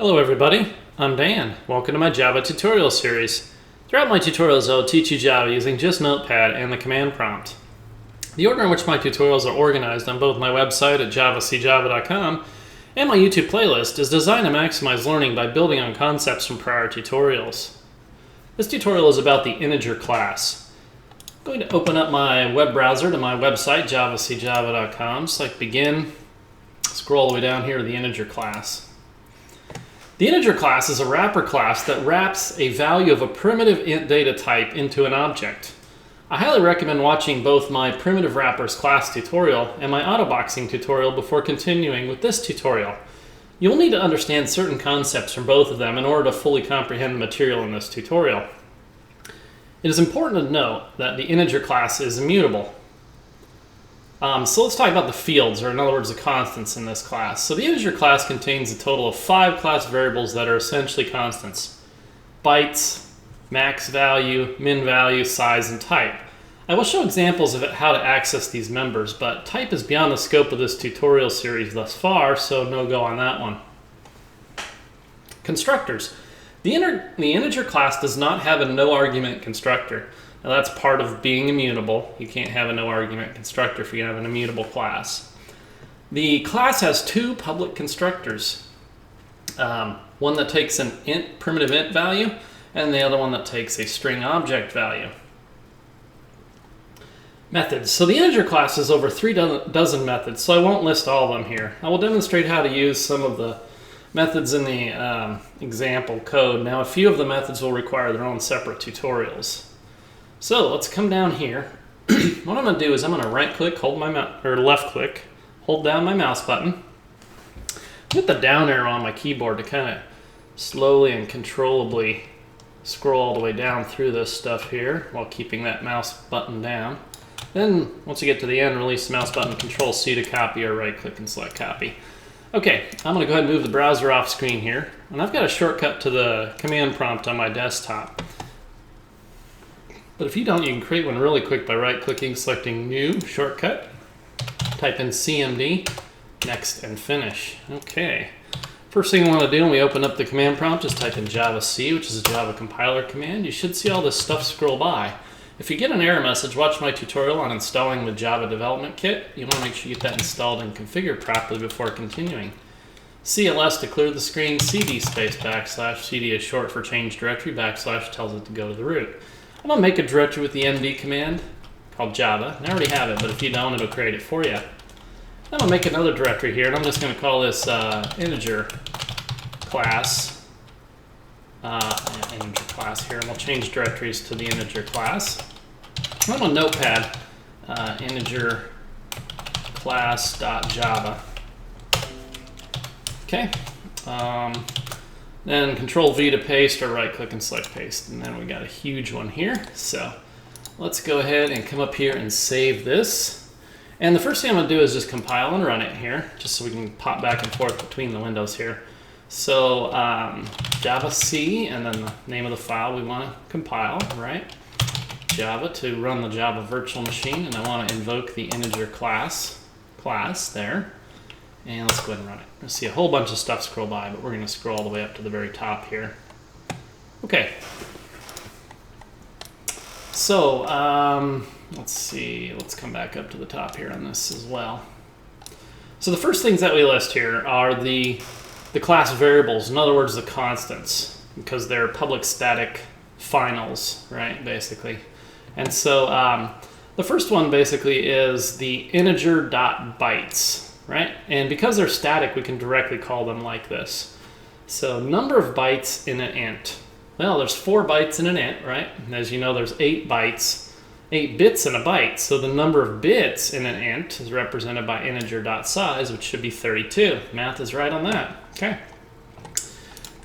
Hello everybody, I'm Dan. Welcome to my Java tutorial series. Throughout my tutorials I will teach you Java using just Notepad and the command prompt. The order in which my tutorials are organized on both my website at javacjava.com and my YouTube playlist is designed to maximize learning by building on concepts from prior tutorials. This tutorial is about the integer class. I'm going to open up my web browser to my website, javacjava.com. Select begin, scroll all the way down here to the integer class. The integer class is a wrapper class that wraps a value of a primitive int data type into an object. I highly recommend watching both my primitive wrappers class tutorial and my Autoboxing tutorial before continuing with this tutorial. You'll need to understand certain concepts from both of them in order to fully comprehend the material in this tutorial. It is important to note that the integer class is immutable. So let's talk about the fields, or in other words, the constants in this class. So the integer class contains a total of 5 class variables that are essentially constants: bytes, max value, min value, size, and type. I will show examples of how to access these members, but type is beyond the scope of this tutorial series thus far, so no go on that one. Constructors. The integer class does not have a no argument constructor. Now that's part of being immutable. You can't have a no argument constructor if you have an immutable class. The class has 2 public constructors. One that takes an primitive int value, and the other one that takes a string object value. Methods. So the integer class has over 3 dozen methods, so I won't list all of them here. I will demonstrate how to use some of the methods in the example code. Now a few of the methods will require their own separate tutorials. So let's come down here. What I'm going to do is I'm going to right click, hold my left click, hold down my mouse button. Hit the down arrow on my keyboard to kind of slowly and controllably scroll all the way down through this stuff here while keeping that mouse button down. Then once you get to the end, release the mouse button, Control C to copy, or right click and select copy. Okay, I'm going to go ahead and move the browser off screen here, and I've got a shortcut to the command prompt on my desktop. But if you don't, you can create one really quick by right-clicking, selecting New, Shortcut, type in CMD, Next, and Finish. Okay. First thing I want to do when we open up the command prompt is type in javac, which is a Java compiler command. You should see all this stuff scroll by. If you get an error message, watch my tutorial on installing the Java Development Kit. You want to make sure you get that installed and configured properly before continuing. CLS to clear the screen, CD space / CD is short for change directory, / tells it to go to the root. I'm going to make a directory with the md command called Java. And I already have it, but if you don't, it'll create it for you. I'm going to make another directory here, and I'm just going to call this integer class. Integer class here, and we'll change directories to the integer class. I'm on Notepad, integer class.java. Okay. Then Control V to paste, or right click and select paste. And then we got a huge one here. So let's go ahead and come up here and save this. And the first thing I'm going to do is just compile and run it here, just so we can pop back and forth between the windows here. So javac, and then the name of the file we want to compile, right? Java to run the Java virtual machine, and I want to invoke the integer class there. And let's go ahead and run it. You'll see a whole bunch of stuff scroll by, but we're going to scroll all the way up to the very top here. Okay. So let's see. Let's come back up to the top here on this as well. So the first things that we list here are the class variables, in other words, the constants, because they're public static finals, right, basically. And so the first one basically is the integer.bytes. Right? And because they're static, we can directly call them like this. So number of bytes in an int. Well, there's 4 bytes in an int, right? And as you know, there's 8 bits in a byte. So the number of bits in an int is represented by integer.size, which should be 32. Math is right on that. Okay.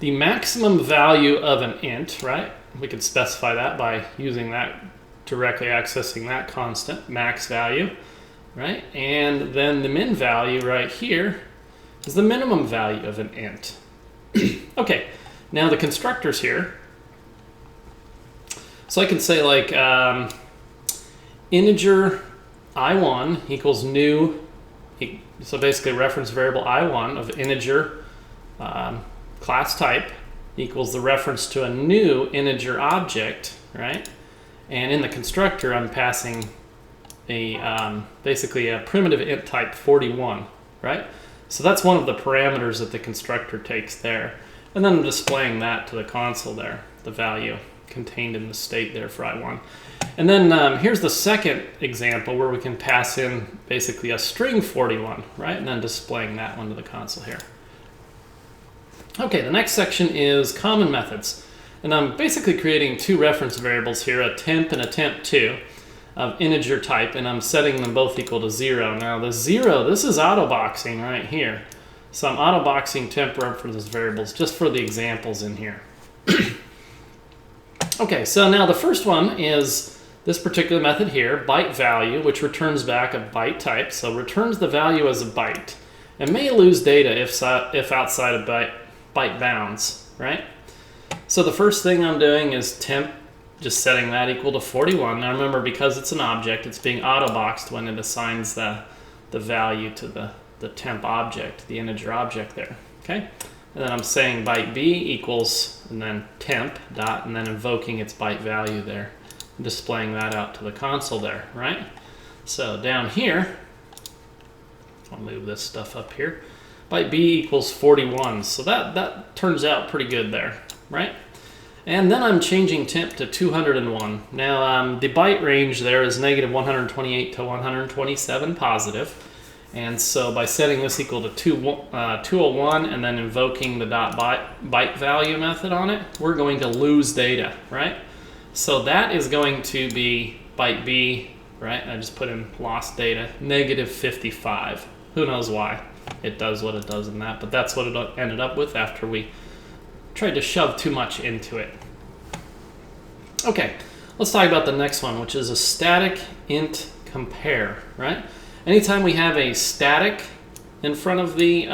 The maximum value of an int, right? We could specify that by using that, directly accessing that constant, max value. Right, and then the min value right here is the minimum value of an int. Okay, now the constructors here. So I can say like integer I1 equals new, so basically reference variable I1 of integer class type equals the reference to a new integer object, right? And in the constructor, I'm passing a basically a primitive int type 41, right? So that's one of the parameters that the constructor takes there. And then I'm displaying that to the console there, the value contained in the state there for I1. And then here's the second example where we can pass in basically a string 41, right? And then displaying that one to the console here. Okay, the next section is common methods. And I'm basically creating two reference variables here, a temp and a temp2 of integer type, and I'm setting them both equal to 0. Now the 0, this is autoboxing right here. So I'm autoboxing temp reference variables just for the examples in here. Okay, so now the first one is this particular method here, bytevalue, which returns back a byte type. So returns the value as a byte and may lose data if outside of byte bounds, right? So the first thing I'm doing is temp, just setting that equal to 41. Now remember, because it's an object, it's being autoboxed when it assigns the value to the temp object, the integer object there, okay? And then I'm saying byte b equals, and then temp dot, and then invoking its byte value there, displaying that out to the console there, right? So down here, I'll move this stuff up here, byte b equals 41. So that turns out pretty good there, right? And then I'm changing temp to 201. Now the byte range there is negative 128 to 127 positive. And so by setting this equal to 201 and then invoking the byte value method on it, we're going to lose data, right? So that is going to be byte b, right? I just put in lost data, negative 55. Who knows why it does what it does in that, but that's what it ended up with after we tried to shove too much into it. Okay, let's talk about the next one, which is a static int compare, right? Anytime we have a static in front of the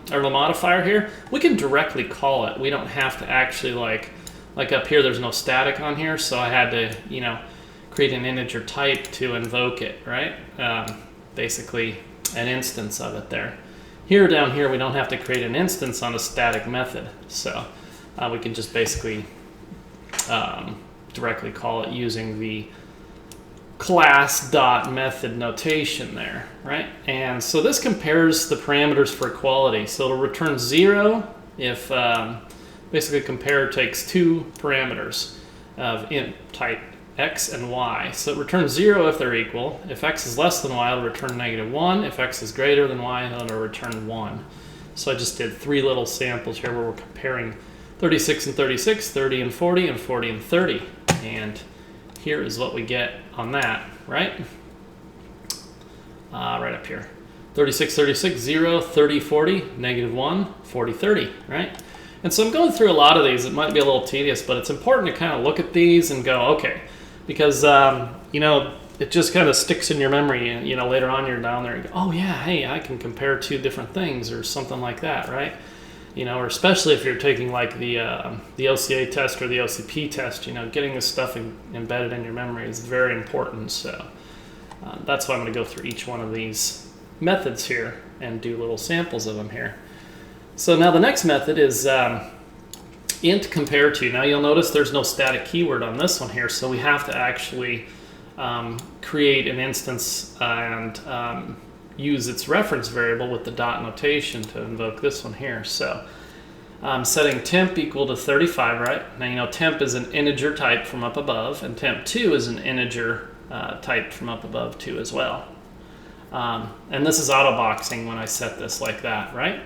modifier here, we can directly call it. We don't have to actually like up here, there's no static on here, so I had to, you know, create an integer type to invoke it, right? Basically an instance of it there. Here, down here, we don't have to create an instance on a static method, so we can just basically directly call it using the class.method notation there, right? And so this compares the parameters for equality. So it'll return 0 if basically compare takes two parameters of int type x and y. So it returns 0 if they're equal. If x is less than y, it'll return negative 1. If x is greater than y, it'll return 1. So I just did three little samples here where we're comparing 36 and 36, 30 and 40, and 40 and 30. And here is what we get on that, right? Right up here. 36, 36, 0, 30, 40, negative 1, 40, 30, right? And so I'm going through a lot of these. It might be a little tedious, but it's important to kind of look at these and go, okay, because, you know, it just kind of sticks in your memory. And, you know, later on you're down there and go, oh, yeah, hey, I can compare two different things or something like that, right? You know, or especially if you're taking like the OCA test or the OCP test, you know, getting this stuff embedded in your memory is very important. So that's why I'm going to go through each one of these methods here and do little samples of them here. So now the next method is int compareto. Now you'll notice there's no static keyword on this one here, so we have to actually create an instance and use its reference variable with the dot notation to invoke this one here. So I'm setting temp equal to 35, right? Now you know temp is an integer type from up above, and temp2 is an integer type from up above too as well. And this is autoboxing when I set this like that, right?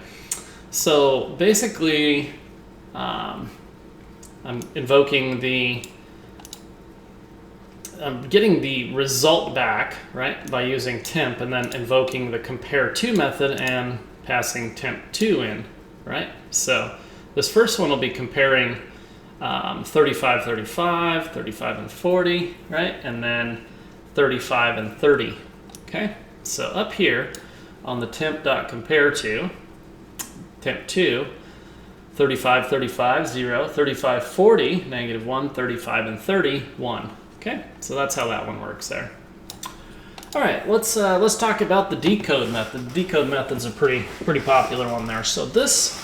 So basically I'm invoking I'm getting the result back, right, by using temp, and then invoking the compareto method and passing temp2 in, right? So this first one will be comparing 35, 35, 35 and 40, right? And then 35 and 30, okay? So up here on the temp.compareto, temp2, 35, 35, 0, 35, 40, negative 1, 35 and 30, 1. Okay, so that's how that one works there. All right, let's talk about the decode method. The decode method's a pretty popular one there. So this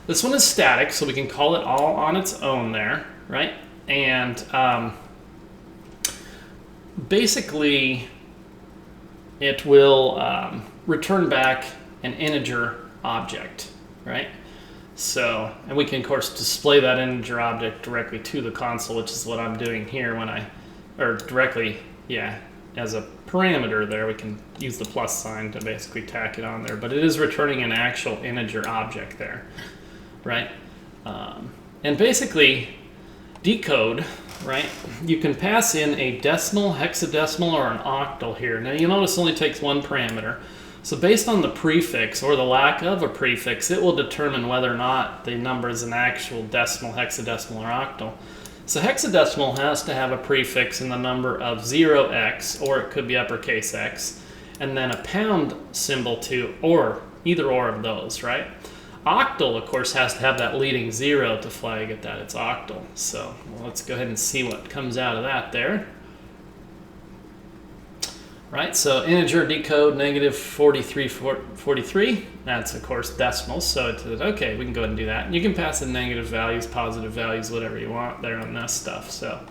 This one is static, so we can call it all on its own there, right? And basically, it will return back an integer object, right? So, and we can, of course, display that integer object directly to the console, which is what I'm doing here when directly, yeah, as a parameter there. We can use the plus sign to basically tack it on there, but it is returning an actual integer object there, right? And basically, decode, right? You can pass in a decimal, hexadecimal, or an octal here. Now you'll notice it only takes one parameter. So based on the prefix or the lack of a prefix, it will determine whether or not the number is an actual decimal, hexadecimal, or octal. So hexadecimal has to have a prefix in the number of 0x, or it could be uppercase X, and then a pound symbol to or, either or of those, right? Octal, of course, has to have that leading 0 to flag it that it's octal. So let's go ahead and see what comes out of that there. Right, so integer decode negative 43. That's, of course, decimals. So it's okay, we can go ahead and do that. You can pass in negative values, positive values, whatever you want there on this stuff. So,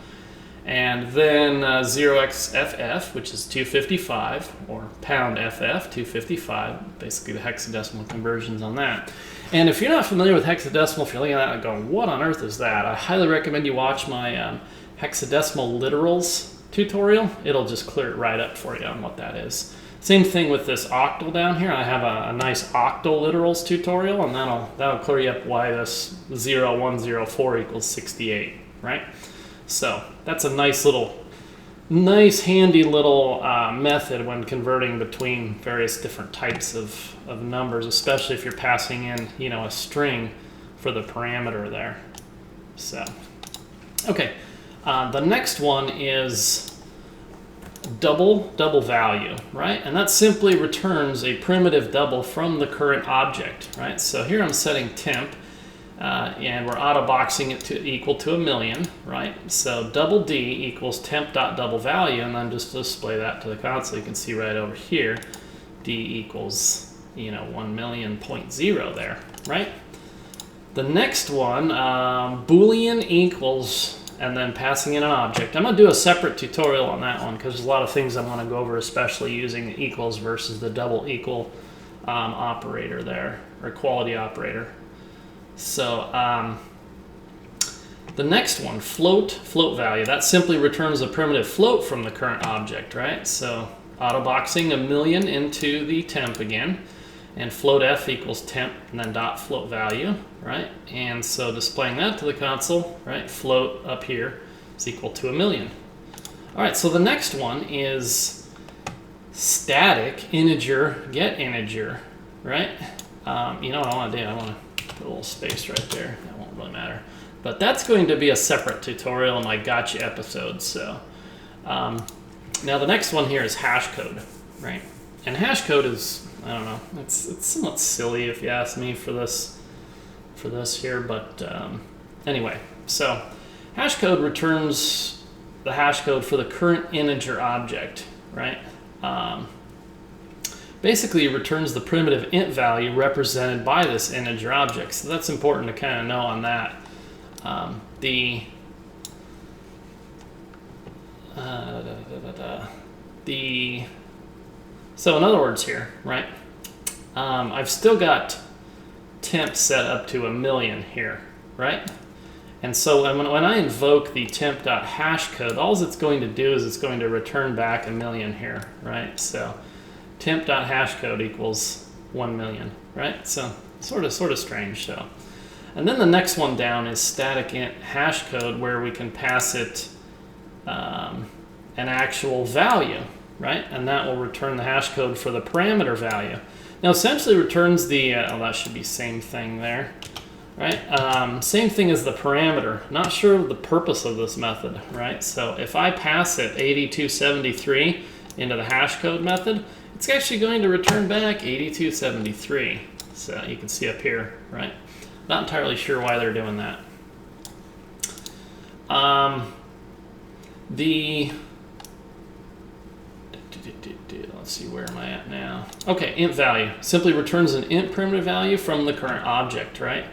and then 0xFF, which is 255, or pound FF, 255, basically the hexadecimal conversions on that. And if you're not familiar with hexadecimal, if you're looking at that and going, what on earth is that? I highly recommend you watch my hexadecimal literals tutorial. It'll just clear it right up for you on what that is. Same thing with this octal down here. I have a nice octal literals tutorial, and that'll clear you up why this 0104 equals 68, right? So that's a nice handy little method when converting between various different types of numbers, especially if you're passing in, you know, a string for the parameter there. So, okay. The next one is double value, right? And that simply returns a primitive double from the current object, right? So here I'm setting temp, and we're autoboxing it to equal to 1,000,000, right? So double D equals temp.double value, and then just display that to the console. You can see right over here, D equals, you know, 1,000,000.0 there, right? The next one, Boolean equals, and then passing in an object. I'm going to do a separate tutorial on that one because there's a lot of things I want to go over, especially using the equals versus the double equal operator there, or equality operator. So the next one, float value, that simply returns a primitive float from the current object, right? So autoboxing 1,000,000 into the temp again, and float f equals temp, and then dot float value, right? And so displaying that to the console, right? Float up here is equal to 1,000,000. All right, so the next one is static integer get integer, right? You know what I want to do? I want to put a little space right there. That won't really matter. But that's going to be a separate tutorial in my gotcha episode. So now the next one here is hashcode, right? And hashcode is, I don't know, it's somewhat silly if you ask me for this here, but anyway, so hashcode returns the hashcode for the current integer object, right? Basically it returns the primitive int value represented by this integer object, so that's important to kind of know on that. So in other words here, right, I've still got temp set up to 1,000,000 here, right? And so when I invoke the temp.hashcode, all it's going to do is it's going to return back 1,000,000 here, right? So temp.hashcode equals 1,000,000, right? So sort of strange. So, and then the next one down is static int hashcode, where we can pass it an actual value, right? And that will return the hashcode for the parameter value. Now essentially returns the, that should be same thing there, right? Same thing as the parameter. Not sure of the purpose of this method, right? So if I pass it 8273 into the hashcode method, it's actually going to return back 8273. So you can see up here, right? Not entirely sure why they're doing that. Let's see, where am I at now? Okay, int value simply returns an int primitive value from the current object, right?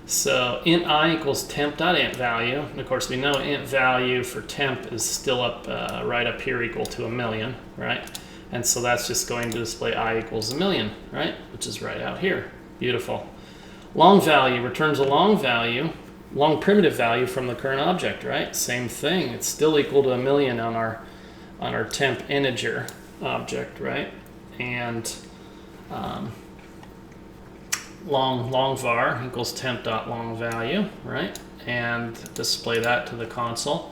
So int I equals temp.int value. And of course, we know int value for temp is still up right up here equal to 1,000,000, right? And so that's just going to display I equals 1,000,000, right? Which is right out here. Beautiful. Long value returns a long value, long primitive value from the current object, right? Same thing. It's still equal to 1,000,000 on our temp integer object, right? And long var equals temp.longvalue, right? And display that to the console.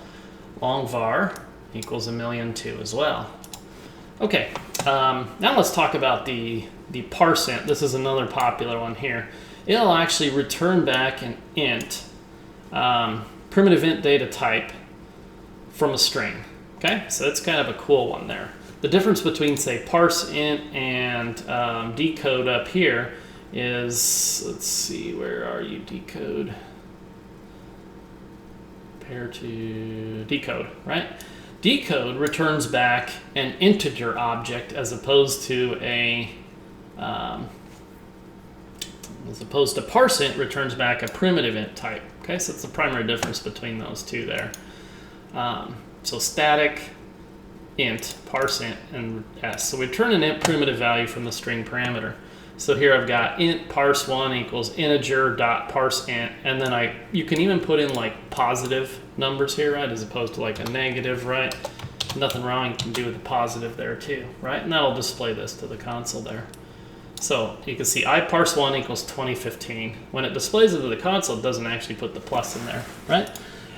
Long var equals 1,000,000 too as well. Okay, now let's talk about the parseint. This is another popular one here. It'll actually return back an int, primitive int data type from a string. Okay, so that's kind of a cool one there. The difference between, say, parseint and decode up here is, let's see, where are you, decode? Compare to decode, right? Decode returns back an integer object as opposed to parseint returns back a primitive int type. Okay, so it's the primary difference between those two there. So static, int, parseint, and s. So we return an int primitive value from the string parameter. So here I've got int parse1 equals integer dot parseint, and then you can even put in like positive numbers here, right, as opposed to like a negative, right? Nothing wrong you can do with the positive there too, right? And that'll display this to the console there. So you can see I parse1 equals 2015. When it displays it to the console, it doesn't actually put the plus in there, right?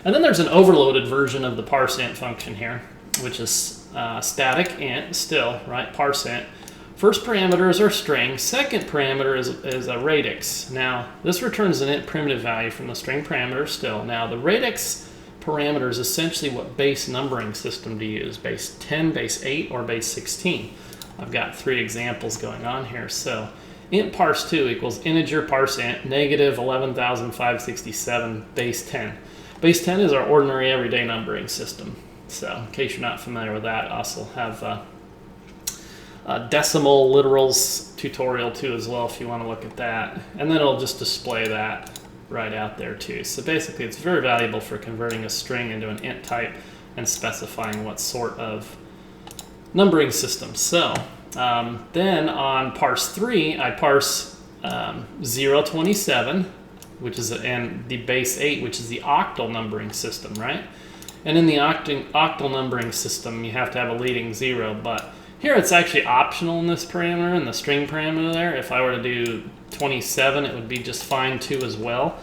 And then there's an overloaded version of the parseint function here, which is static int still, right? Parseint. First parameter is our string. Second parameter is a radix. Now, this returns an int primitive value from the string parameter still. Now, the radix parameter is essentially what base numbering system to use, base 10, base 8, or base 16. I've got 3 examples going on here. So int parse2 equals integer parseint negative 11,567 base 10. Base 10 is our ordinary everyday numbering system. So in case you're not familiar with that, I also have a decimal literals tutorial too as well if you want to look at that. And then it'll just display that right out there too. So basically it's very valuable for converting a string into an int type and specifying what sort of numbering system. So then on parse3, I parse 027, which is and the base 8, which is the octal numbering system, right? And in the octal numbering system, you have to have a leading 0, but here it's actually optional in this parameter, in the string parameter there. If I were to do 27, it would be just fine too as well.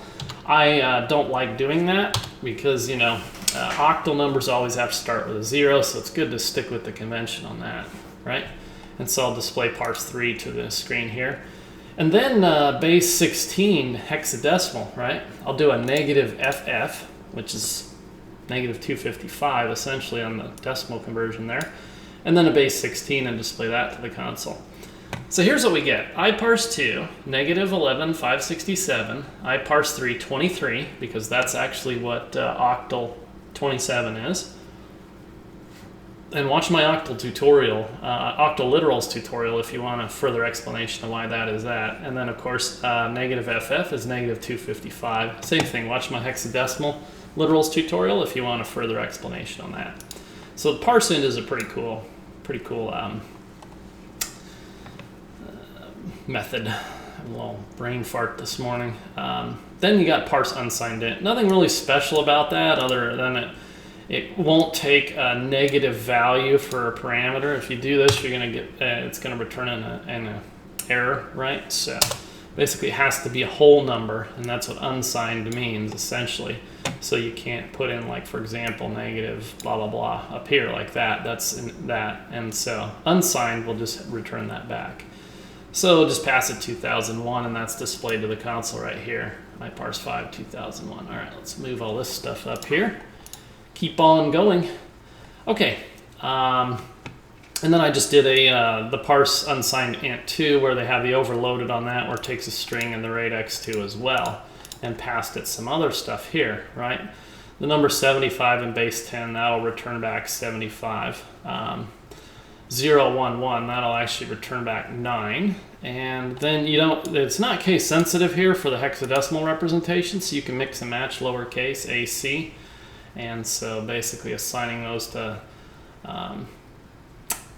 I don't like doing that because, you know, octal numbers always have to start with a 0, so it's good to stick with the convention on that, right? And so I'll display parse3 to the screen here. And then base 16 hexadecimal, right? I'll do a negative FF, which is negative 255 essentially on the decimal conversion there. And then a base 16 and display that to the console. So here's what we get. I parse2, negative 11,567. I parse3, 23, because that's actually what octal 27 is. And watch my octal tutorial, octal literals tutorial if you want a further explanation of why that is that. And then of course, negative FF is negative 255. Same thing, watch my hexadecimal literals tutorial if you want a further explanation on that. So the parseint is a pretty cool method. A little brain fart this morning. Then you got parse unsigned int. Nothing really special about that other than it won't take a negative value for a parameter. If you do this, you're going to get it's going to return an error, right? So basically, it has to be a whole number, and that's what unsigned means essentially. So you can't put in, like, for example, negative blah blah blah up here like that. That's that, and so unsigned will just return that back. So just pass it 2001, and that's displayed to the console right here. I parse5 2001. All right, let's move all this stuff up here. Keep on going. Okay, and then I just did the parse unsigned int2 where they have the overloaded on that, where it takes a string and the radix too as well, and passed it some other stuff here, right? The number 75 in base 10, that'll return back 75. 011, that'll actually return back 9. And then it's not case sensitive here for the hexadecimal representation, so you can mix and match lowercase AC. And so basically assigning those to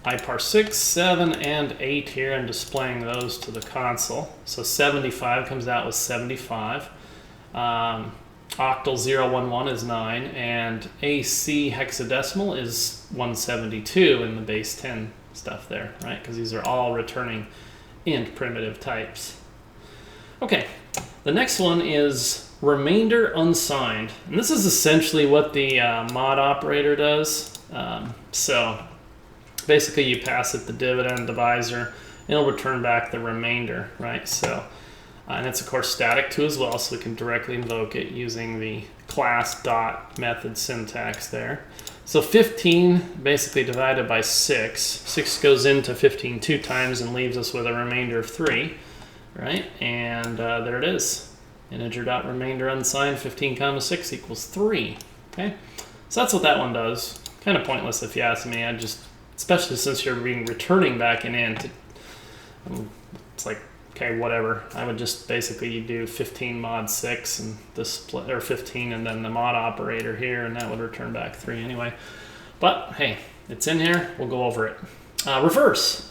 iParse 6, 7, and 8 here and displaying those to the console. So 75 comes out with 75. Octal 011 is 9, and AC hexadecimal is 172 in the base 10 stuff there, right? Because these are all returning int primitive types. Okay, the next one is remainder unsigned. And this is essentially what the mod operator does. So basically you pass it the dividend divisor, and it'll return back the remainder, right? So, and it's of course static too as well, so we can directly invoke it using the class dot method syntax there. So 15 basically divided by 6. 6 goes into 15 two times and leaves us with a remainder of 3, right? And there it is. Integer dot remainder unsigned 15 comma 6 equals 3. Okay, so that's what that one does. Kind of pointless if you ask me. I just, especially since you're returning back an int, it's like, okay, whatever. I would just basically do 15 mod 6 and display, or 15 and then the mod operator here, and that would return back 3 anyway. But hey, it's in here. We'll go over it. Reverse.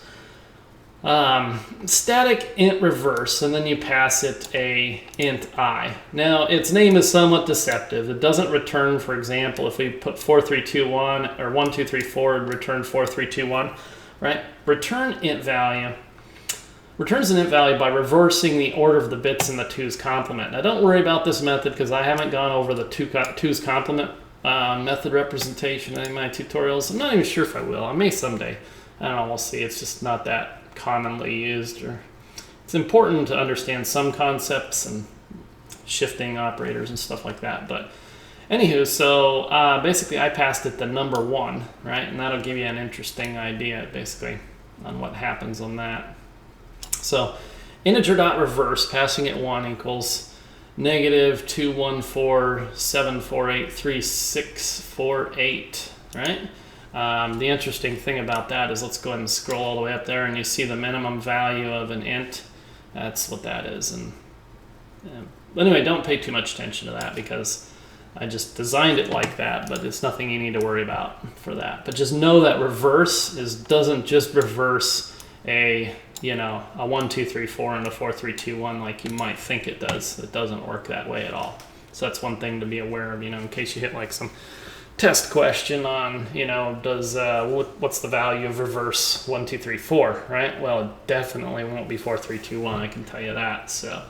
Static int reverse, and then you pass it a int I. Now its name is somewhat deceptive. It doesn't return, for example, if we put 4321 or 1234 and return 4321, right? Return int value. Returns an int value by reversing the order of the bits in the 2's complement. Now don't worry about this method because I haven't gone over the 2's complement method representation in my tutorials. I'm not even sure if I will. I may someday. I don't know, we'll see. It's just not that commonly used. Or it's important to understand some concepts and shifting operators and stuff like that. But anywho, so basically I passed it the number 1, right? And that'll give you an interesting idea basically on what happens on that. So integer.reverse, passing it 1 equals negative 214,748,3648, right? The interesting thing about that is, let's go ahead and scroll all the way up there, and you see the minimum value of an int. That's what that is. And anyway, don't pay too much attention to that because I just designed it like that, but it's nothing you need to worry about for that. But just know that reverse doesn't just reverse a 1, 2, 3, 4 and a 4, 3, 2, 1 like you might think it does. It doesn't work that way at all. So that's one thing to be aware of, in case you hit like some test question on, what's the value of reverse 1, 2, 3, 4, right? Well, it definitely won't be 4, 3, 2, 1, I can tell you that. So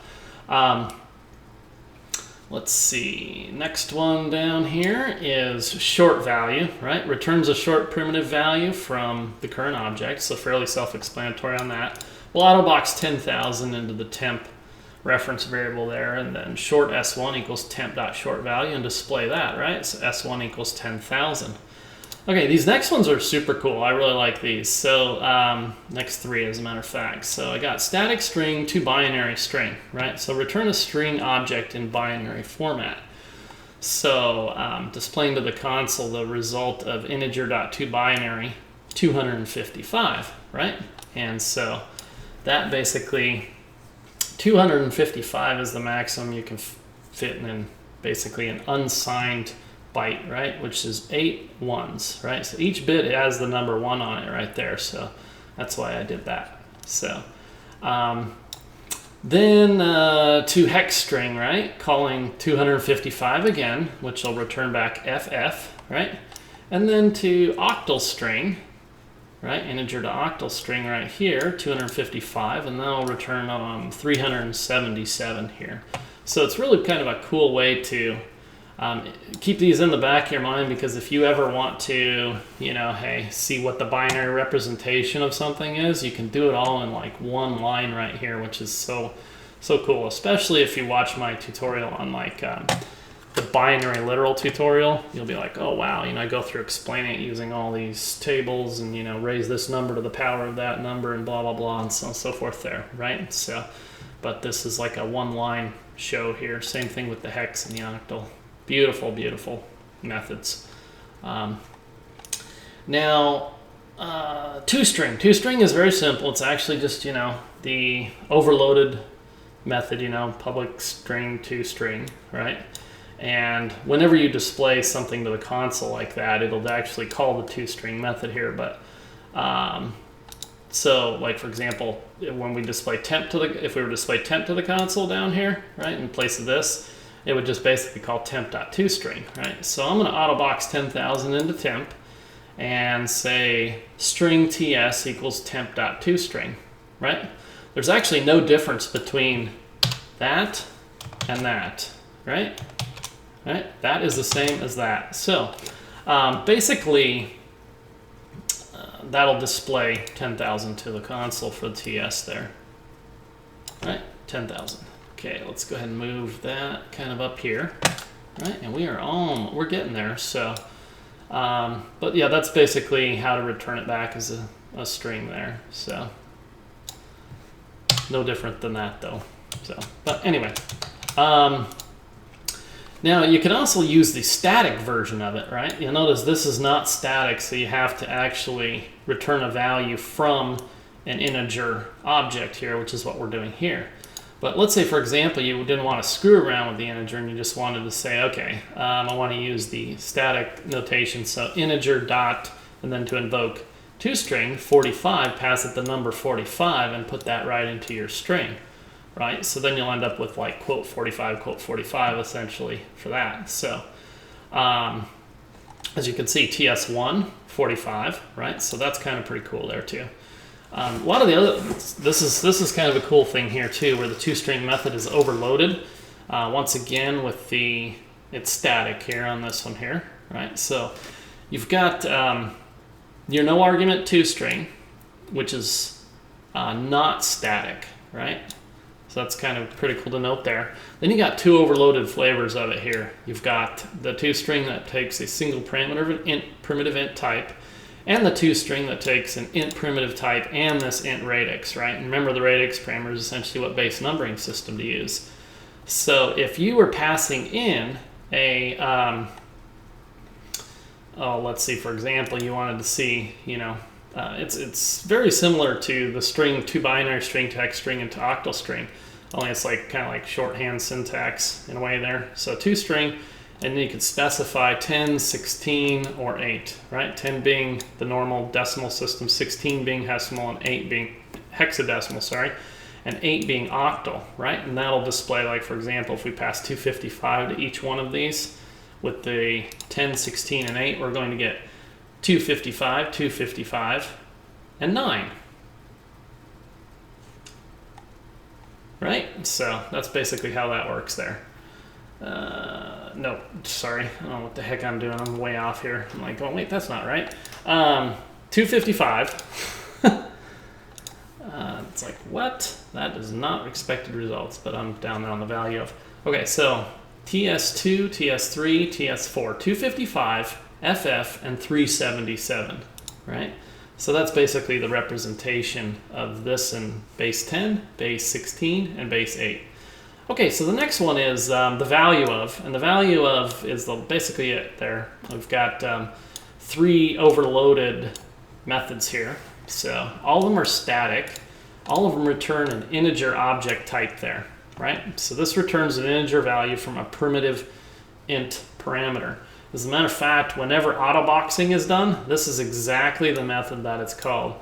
let's see, next one down here is short value, right? Returns a short primitive value from the current object, so fairly self-explanatory on that. We'll autobox 10,000 into the temp reference variable there, and then short s1 equals temp.short value and display that, right? So s1 equals 10,000. Okay, these next ones are super cool. I really like these. So next 3 as a matter of fact. So I got static string to binary string, right? So return a string object in binary format. So displaying to the console the result of integer.toBinary 255, right? And so that basically 255 is the maximum you can fit in basically an unsigned byte, right? Which is 8 ones, right? So each bit has the number 1 on it right there. So that's why I did that. So then to hex string, right? Calling 255 again, which will return back FF, right? And then to octal string, right? Integer to octal string right here, 255, and that'll return 377 here. So it's really kind of a cool way to keep these in the back of your mind, because if you ever want to, hey, see what the binary representation of something is, you can do it all in like one line right here, which is so cool, especially if you watch my tutorial on like the binary literal tutorial. You'll be like, oh wow, I go through explaining it using all these tables and raise this number to the power of that number and blah blah blah and so on and so forth there, right? So, but this is like a one line show here. Same thing with the hex and the octal. Beautiful, beautiful methods. Now, toString. toString is very simple. It's actually just, the overloaded method, you know, public string to string, right? And whenever you display something to the console like that, it'll actually call the toString method here. But so, like for example, when we display temp to the, if we were to display temp to the console down here, right, in place of this, it would just basically call temp.toString, right? So I'm going to autobox 10,000 into temp and say string ts equals temp.toString, right? There's actually no difference between that and that, right? Right? That is the same as that. So basically, that'll display 10,000 to the console for the TS there. Right? 10,000. Okay, let's go ahead and move that kind of up here. Right? And we're getting there. So, but yeah, that's basically how to return it back as a string there. So, no different than that though. So, but anyway. Now you can also use the static version of it, right? You'll notice this is not static, so you have to actually return a value from an integer object here, which is what we're doing here. But let's say, for example, you didn't want to screw around with the integer and you just wanted to say, okay, I want to use the static notation, so integer dot, and then to invoke toString 45, pass it the number 45 and put that right into your string. Right, so then you'll end up with like quote 45 essentially for that. So as you can see, TS1 45, right? So that's kind of pretty cool there too. A lot of the other, this is kind of a cool thing here too, where the toString method is overloaded. Once again, with it's static here on this one here, right? So you've got your no argument toString, which is not static, right? So that's kind of pretty cool to note there. Then you got two overloaded flavors of it here. You've got the toString that takes a single parameter of an int, primitive int type, and the toString that takes an int primitive type and this int radix, right? And remember, the radix parameter is essentially what base numbering system to use. So if you were passing in a, let's see, for example, you wanted to see, you know, it's very similar to the string, to binary string to hex string and to octal string, only it's like kind of like shorthand syntax in a way there. So toString, and then you could specify 10, 16, or 8, right? 10 being the normal decimal system, 16 being decimal, and 8 being hexadecimal, sorry, and 8 being octal, right? And that'll display, like for example, if we pass 255 to each one of these, with the 10, 16, and 8, we're going to get 255, 255, and 9. Right? So that's basically how that works there. No, sorry. I don't know what the heck I'm doing. I'm way off here. I'm like, oh, wait, that's not right. 255. It's like, what? That is not expected results, but I'm down there on the value of. Okay, so TS2, TS3, TS4, 255, FF, and 377, right? So that's basically the representation of this in base 10, base 16, and base 8. Okay, so the next one is the value of, and the value of is basically it there. We've got 3 overloaded methods here. So all of them are static. All of them return an integer object type there, right? So this returns an integer value from a primitive int parameter. As a matter of fact, whenever autoboxing is done, this is exactly the method that it's called.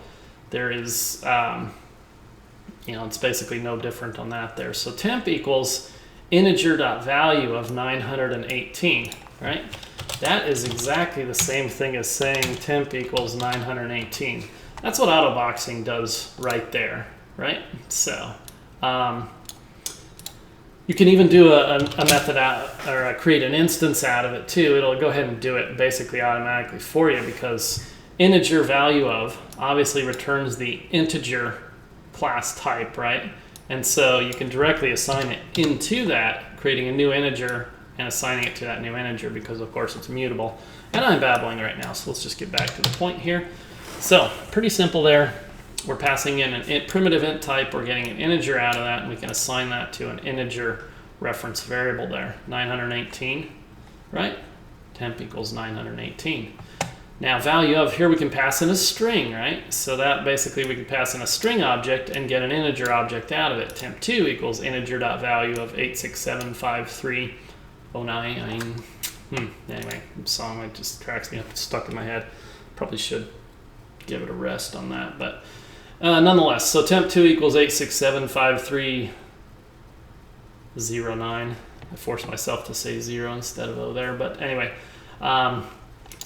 There is, you know, it's basically no different on that there. So temp equals integer.value of 918, right? That is exactly the same thing as saying temp equals 918. That's what autoboxing does right there, right? So, you can even do a method out, or create an instance out of it too. It'll go ahead and do it basically automatically for you, because integer value of obviously returns the integer class type, right? And so you can directly assign it into that, creating a new integer and assigning it to that new integer, because of course it's mutable. And I'm babbling right now, so let's just get back to the point here. So pretty simple there. We're passing in an primitive int type, we're getting an integer out of that, and we can assign that to an integer reference variable there, 918, right? Temp equals 918. Now value of, here we can pass in a string, right? So that basically we can pass in a string object and get an integer object out of it. Temp2 equals integer.value of 8675309. Anyway, the song like just cracks me up. It's stuck in my head. Probably should give it a rest on that, but nonetheless, so temp2 equals 8675309. I forced myself to say 0 instead of O there, but anyway.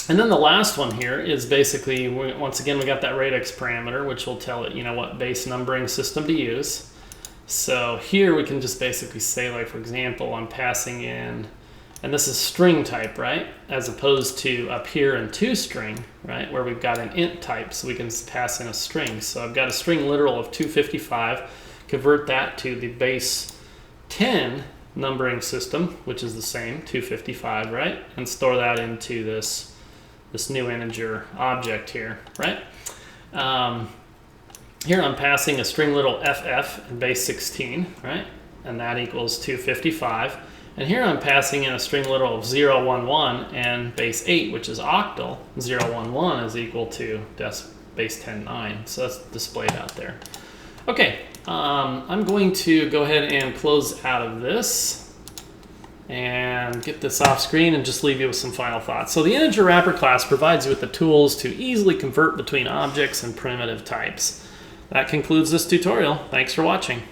And then the last one here is basically, once again, we got that radix parameter, which will tell it, what base numbering system to use. So here we can just basically say, like, for example, I'm passing in, and this is string type, right? As opposed to up here in toString, right? Where we've got an int type, so we can pass in a string. So I've got a string literal of 255, convert that to the base 10 numbering system, which is the same, 255, right? And store that into this new integer object here, right? Here I'm passing a string literal ff and base 16, right? And that equals 255. And here I'm passing in a string literal of 011 and base 8, which is octal. 011 is equal to base 10.9. So that's displayed out there. Okay, I'm going to go ahead and close out of this and get this off screen and just leave you with some final thoughts. So the integer wrapper class provides you with the tools to easily convert between objects and primitive types. That concludes this tutorial. Thanks for watching.